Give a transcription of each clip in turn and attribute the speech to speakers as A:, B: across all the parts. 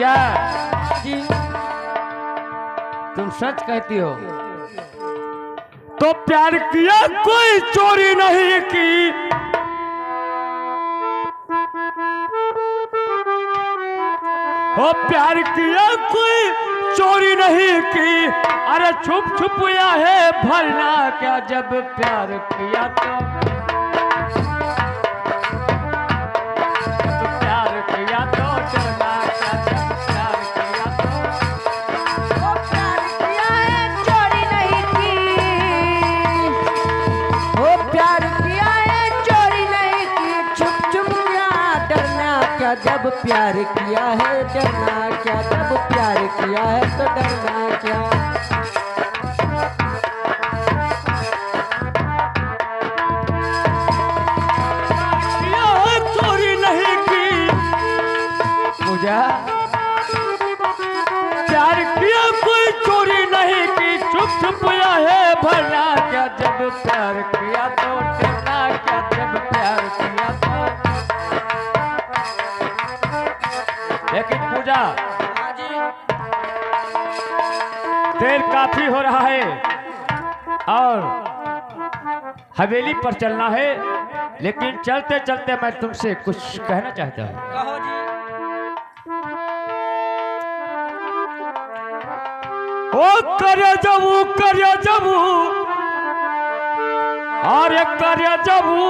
A: पूजा
B: जी
A: तुम सच कहती हो तो प्यार किया कोई चोरी नहीं की, हो प्यार किया कोई चोरी नहीं की। अरे छुप छुप या है भरना क्या, जब प्यार किया तो प्यार किया तो डरना क्या, जब प्यार किया तो
B: वो प्यार किया है चोरी नहीं की, वो प्यार किया है चोरी नहीं की। छुप छुप क्या डरना क्या, जब प्यार किया है डरना क्या, जब प्यार किया है तो डरना क्या।
A: किया है चोरी नहीं की पूजा, प्यार किया कोई चोरी नहीं की। छुप छुप या है भरना क्या, जब प्यार किया तो डरना क्या, जब प्यार किया तो। लेकिन पूजा देर काफी हो रहा है और हवेली पर चलना है, लेकिन चलते चलते मैं तुमसे कुछ कहना चाहता हूँ।
B: कहो जी।
A: ओ करे जबू अरे करे जबू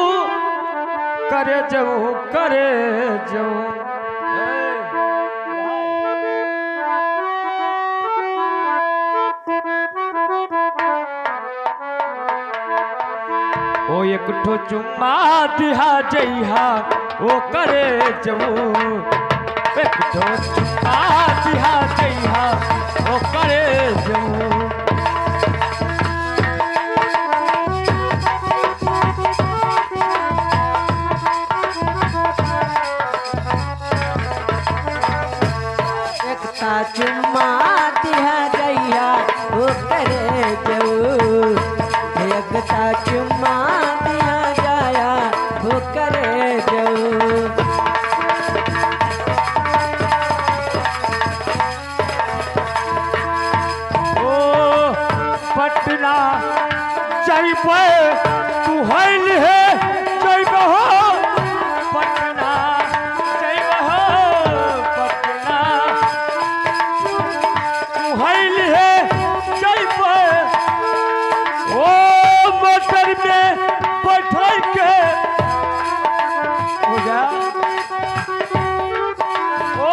A: ओ एक ठो चुम्मा दिहा जइहा ओ करे जबू, एक ठो चुम्मा दिहा जइहा ओ करे जबू।
B: एकता चुम्मा दिया गैया वो करे जो, एकता चुम्मा दिया जाया वो करे जो।
A: ओ पटना जइबे तू हैल है जइबे हो, पटना जइबे हो, पटना तू हैल है जइबे। ओ मोटर में बैठल के पूजा, ओ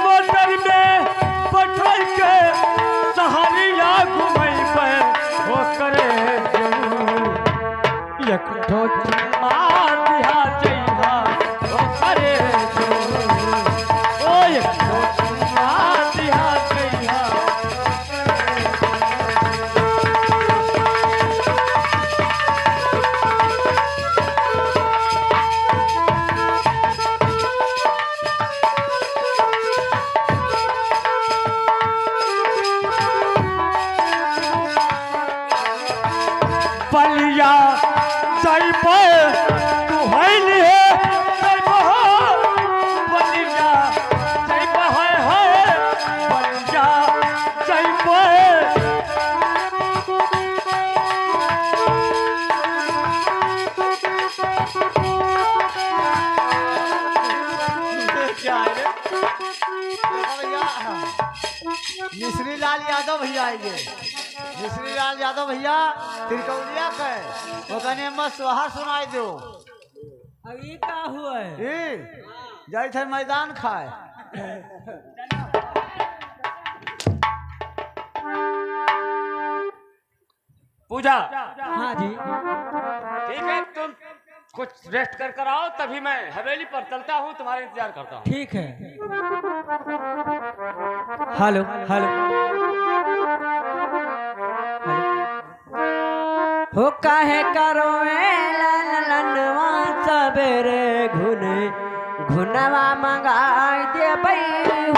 A: मोटर में बैठल के सहरिया घुमैबे ओ करे जबू, एक ठो चुम्मा दिहा जइहा ओ करे जबू, ओ एक ठो चुम्मा दिहा जइहा। बलिया जइबे तू हैल है जइबे हो, बलिया जइबे है बलिया जइबे।
C: क्या है रे? भैया मिश्री लाल यादव भैया आएंगे। मिश्री लाल यादव भैया तिरकौलिया के वो कहने मत सोहर सुनाई दो।
B: अब ये का हुआ है?
C: जाए थे मैदान खाए।
A: पूजा
B: हाँ जी
A: ठीक है, तुम कुछ रेस्ट कर आओ, तभी मैं हवेली पर चलता हूँ, तुम्हारा इंतजार करता हूँ।
B: ठीक है। हेलो हेलो हो काहे करो लनवा सबेरे घुने घुनवा मंगाई दे भैया।